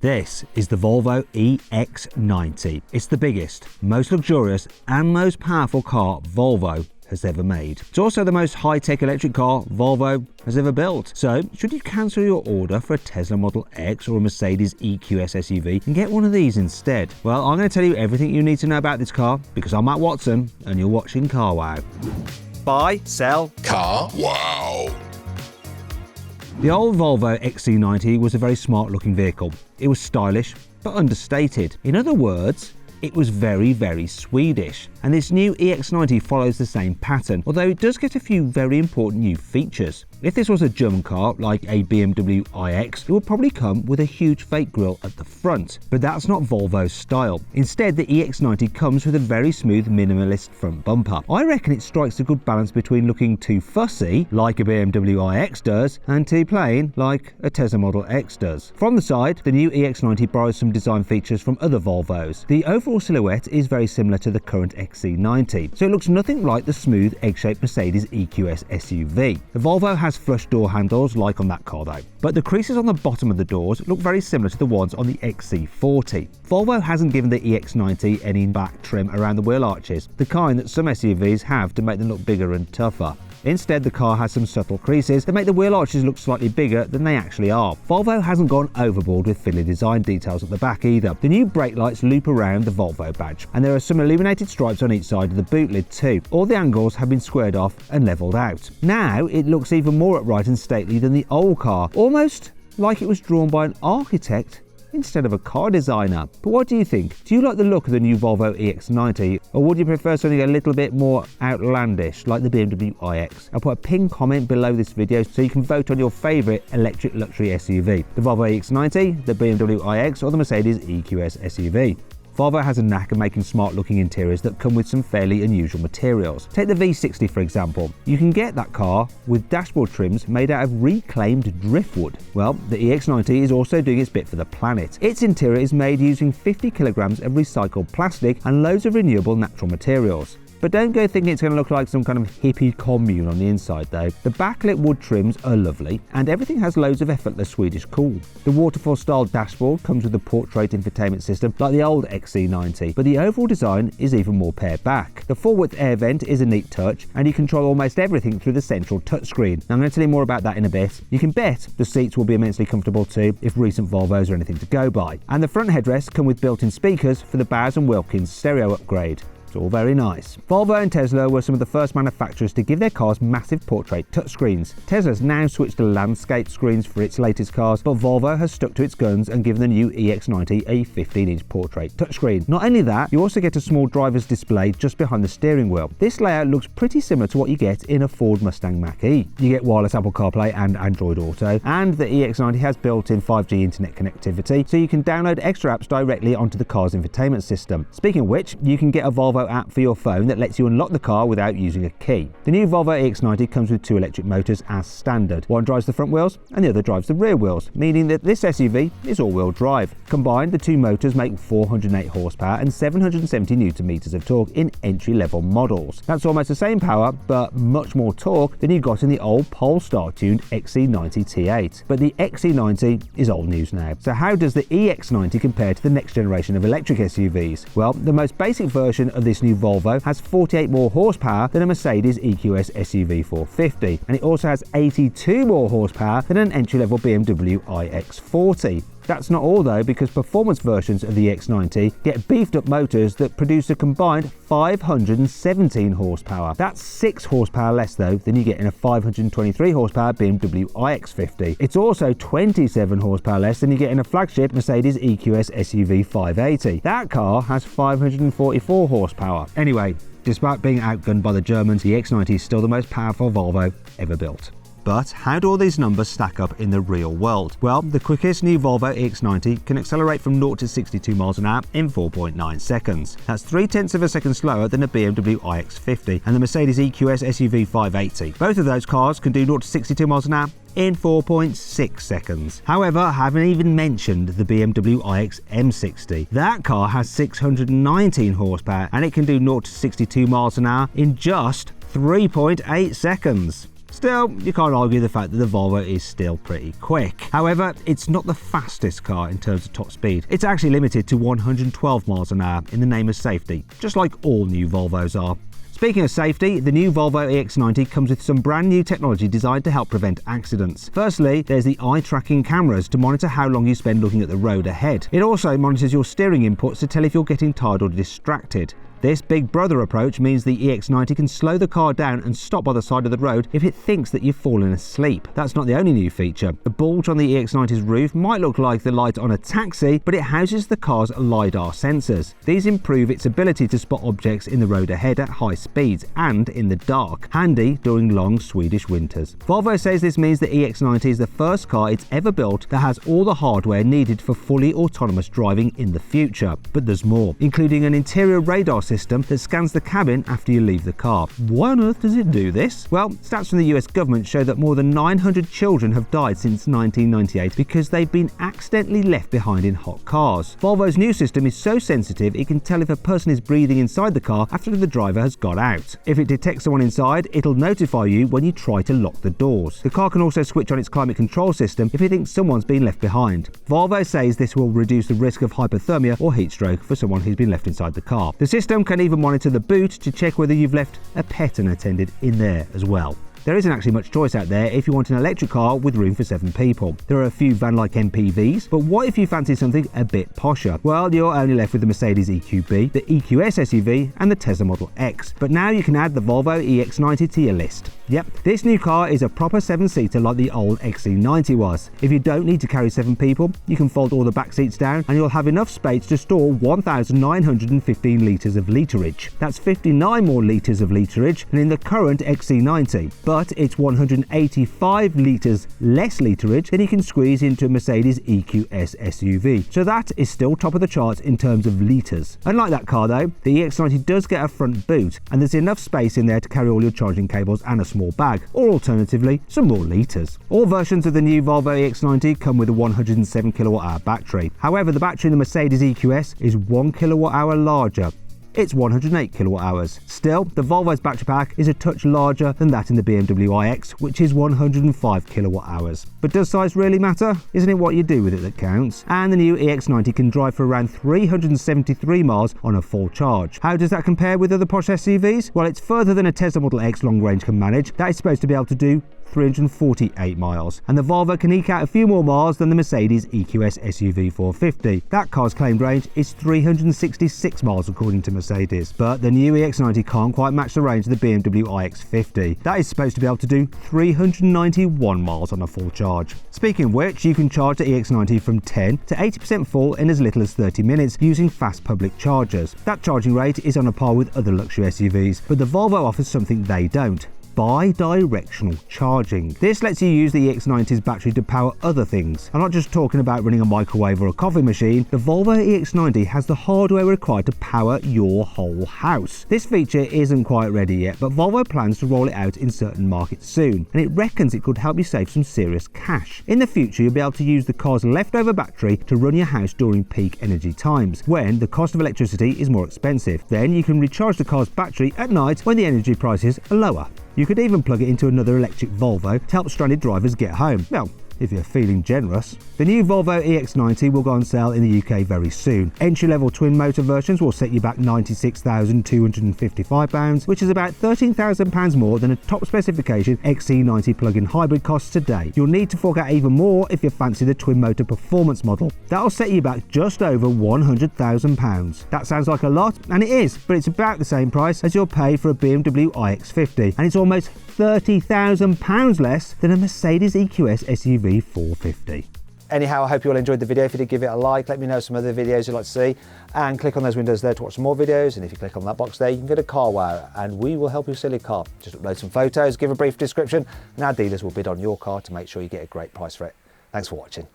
This is the Volvo EX90. It's the biggest, most luxurious and most powerful car Volvo has ever made. It's also the most high-tech electric car Volvo has ever built. So, should you cancel your order for a Tesla Model X or a Mercedes EQS SUV and get one of these instead? Well, I'm going to tell you everything you need to know about this car because I'm Matt Watson and you're watching Car Wow. Buy, sell, Car Wow. The old Volvo XC90 was a very smart-looking vehicle. It was stylish, but understated. In other words, it was very, very Swedish. And this new EX90 follows the same pattern, although it does get a few very important new features. If this was a German car like a BMW iX, it would probably come with a huge fake grille at the front, but that's not Volvo's style. Instead, the EX90 comes with a very smooth minimalist front bumper. I reckon it strikes a good balance between looking too fussy, like a BMW iX does, and too plain, like a Tesla Model X does. From the side, the new EX90 borrows some design features from other Volvos. The overall silhouette is very similar to the current XC90, so it looks nothing like the smooth egg-shaped Mercedes EQS SUV. The Volvo has flush door handles like on that car though, but the creases on the bottom of the doors look very similar to the ones on the XC40. Volvo hasn't given the EX90 any back trim around the wheel arches, the kind that some SUVs have to make them look bigger and tougher. Instead, the car has some subtle creases that make the wheel arches look slightly bigger than they actually are. Volvo hasn't gone overboard with fiddly design details at the back either. The new brake lights loop around the Volvo badge, and there are some illuminated stripes on each side of the boot lid too. All the angles have been squared off and levelled out. Now it looks even more upright and stately than the old car, almost like it was drawn by an architect instead of a car designer. But what do you think? Do you like the look of the new Volvo EX90, or would you prefer something a little bit more outlandish like the BMW iX? I'll put a pinned comment below this video so you can vote on your favourite electric luxury SUV, the Volvo EX90, the BMW iX or the Mercedes EQS SUV. Volvo has a knack of making smart-looking interiors that come with some fairly unusual materials. Take the V60 for example. You can get that car with dashboard trims made out of reclaimed driftwood. Well, the EX90 is also doing its bit for the planet. Its interior is made using 50 kilograms of recycled plastic and loads of renewable natural materials. But don't go thinking it's going to look like some kind of hippie commune on the inside though. The backlit wood trims are lovely and everything has loads of effortless Swedish cool. The waterfall style dashboard comes with a portrait infotainment system like the old XC90, but the overall design is even more pared back. The full width air vent is a neat touch and you control almost everything through the central touchscreen. Now I'm going to tell you more about that in a bit. You can bet the seats will be immensely comfortable too if recent Volvos are anything to go by. And the front headrests come with built-in speakers for the Bowers & Wilkins stereo upgrade. It's all very nice. Volvo and Tesla were some of the first manufacturers to give their cars massive portrait touchscreens. Tesla's now switched to landscape screens for its latest cars, but Volvo has stuck to its guns and given the new EX90 a 15-inch portrait touchscreen. Not only that, you also get a small driver's display just behind the steering wheel. This layout looks pretty similar to what you get in a Ford Mustang Mach-E. You get wireless Apple CarPlay and Android Auto, and the EX90 has built-in 5G internet connectivity, so you can download extra apps directly onto the car's infotainment system. Speaking of which, you can get a Volvo app for your phone that lets you unlock the car without using a key. The new Volvo EX90 comes with two electric motors as standard. One drives the front wheels and the other drives the rear wheels, meaning that this SUV is all-wheel drive. Combined, the two motors make 408 horsepower and 770 newton meters of torque in entry-level models. That's almost the same power, but much more torque than you got in the old Polestar-tuned XC90 T8. But the XC90 is old news now. So how does the EX90 compare to the next generation of electric SUVs? Well, the most basic version of this new Volvo has 48 more horsepower than a Mercedes EQS SUV 450, and it also has 82 more horsepower than an entry-level BMW iX40. That's not all though, because performance versions of the EX90 get beefed up motors that produce a combined 517 horsepower. That's 6 horsepower less though than you get in a 523 horsepower BMW iX50. It's also 27 horsepower less than you get in a flagship Mercedes EQS SUV 580. That car has 544 horsepower. Anyway, despite being outgunned by the Germans, the EX90 is still the most powerful Volvo ever built. But how do all these numbers stack up in the real world? Well, the quickest new Volvo EX90 can accelerate from 0 to 62 miles an hour in 4.9 seconds. That's 0.3 of a second slower than a BMW iX50 and the Mercedes EQS SUV 580. Both of those cars can do 0 to 62 miles an hour in 4.6 seconds. However, I haven't even mentioned the BMW iX M60. That car has 619 horsepower and it can do 0 to 62 miles an hour in just 3.8 seconds. Still, you can't argue the fact that the Volvo is still pretty quick. However, it's not the fastest car in terms of top speed. It's actually limited to 112 miles an hour in the name of safety, just like all new Volvos are. Speaking of safety, the new Volvo EX90 comes with some brand new technology designed to help prevent accidents. Firstly, there's the eye-tracking cameras to monitor how long you spend looking at the road ahead. It also monitors your steering inputs to tell if you're getting tired or distracted. This Big Brother approach means the EX90 can slow the car down and stop by the side of the road if it thinks that you've fallen asleep. That's not the only new feature. The bulge on the EX90's roof might look like the light on a taxi, but it houses the car's LiDAR sensors. These improve its ability to spot objects in the road ahead at high speeds and in the dark, handy during long Swedish winters. Volvo says this means the EX90 is the first car it's ever built that has all the hardware needed for fully autonomous driving in the future. But there's more, including an interior radar system that scans the cabin after you leave the car. Why on earth does it do this? Well, stats from the US government show that more than 900 children have died since 1998 because they've been accidentally left behind in hot cars. Volvo's new system is so sensitive it can tell if a person is breathing inside the car after the driver has got out. If it detects someone inside, it'll notify you when you try to lock the doors. The car can also switch on its climate control system if it thinks someone's been left behind. Volvo says this will reduce the risk of hypothermia or heat stroke for someone who's been left inside the car. The system can even monitor the boot to check whether you've left a pet unattended in there as well. There isn't actually much choice out there if you want an electric car with room for 7 people. There are a few van-like MPVs, but what if you fancy something a bit posher? Well, you're only left with the Mercedes EQB, the EQS SUV, and the Tesla Model X. But now you can add the Volvo EX90 to your list. Yep, this new car is a proper 7-seater like the old XC90 was. If you don't need to carry 7 people, you can fold all the back seats down and you'll have enough space to store 1,915 litres of literage. That's 59 more litres of literage than in the current XC90. But it's 185 litres less literage than you can squeeze into a Mercedes EQS SUV. So that is still top of the charts in terms of litres. Unlike that car though, the EX90 does get a front boot and there's enough space in there to carry all your charging cables and a small bag, or alternatively, some more litres. All versions of the new Volvo EX90 come with a 107 kWh battery. However, the battery in the Mercedes EQS is 1 kWh larger. It's 108 kWh. Still, the Volvo's battery pack is a touch larger than that in the BMW iX, which is 105 kWh. But does size really matter? Isn't it what you do with it that counts? And the new EX90 can drive for around 373 miles on a full charge. How does that compare with other posh SUVs? Well, it's further than a Tesla Model X long range can manage. That is supposed to be able to do 348 miles, and the Volvo can eke out a few more miles than the Mercedes EQS SUV 450. That car's claimed range is 366 miles according to Mercedes, but the new EX90 can't quite match the range of the BMW iX50. That is supposed to be able to do 391 miles on a full charge. Speaking of which, you can charge the EX90 from 10 to 80% full in as little as 30 minutes using fast public chargers. That charging rate is on a par with other luxury SUVs, but the Volvo offers something they don't: bi-directional charging. This lets you use the EX90's battery to power other things. I'm not just talking about running a microwave or a coffee machine. The Volvo EX90 has the hardware required to power your whole house. This feature isn't quite ready yet, but Volvo plans to roll it out in certain markets soon, and it reckons it could help you save some serious cash. In the future, you'll be able to use the car's leftover battery to run your house during peak energy times, when the cost of electricity is more expensive. Then you can recharge the car's battery at night when the energy prices are lower. You could even plug it into another electric Volvo to help stranded drivers get home. Well, if you're feeling generous. The new Volvo EX90 will go on sale in the UK very soon. Entry-level twin-motor versions will set you back £96,255, which is about £13,000 more than a top specification XC90 plug-in hybrid costs today. You'll need to fork out even more if you fancy the twin-motor performance model. That'll set you back just over £100,000. That sounds like a lot, and it is, but it's about the same price as you'll pay for a BMW iX50, and it's almost £30,000 less than a Mercedes EQS SUV 450. Anyhow, I hope you all enjoyed the video. If you did, give it a like. Let me know some other videos you'd like to see, and click on those windows there to watch some more videos. And if you click on that box there, you can go to CarWow and we will help you sell your car. Just upload some photos, give a brief description, and our dealers will bid on your car to make sure you get a great price for it. Thanks for watching.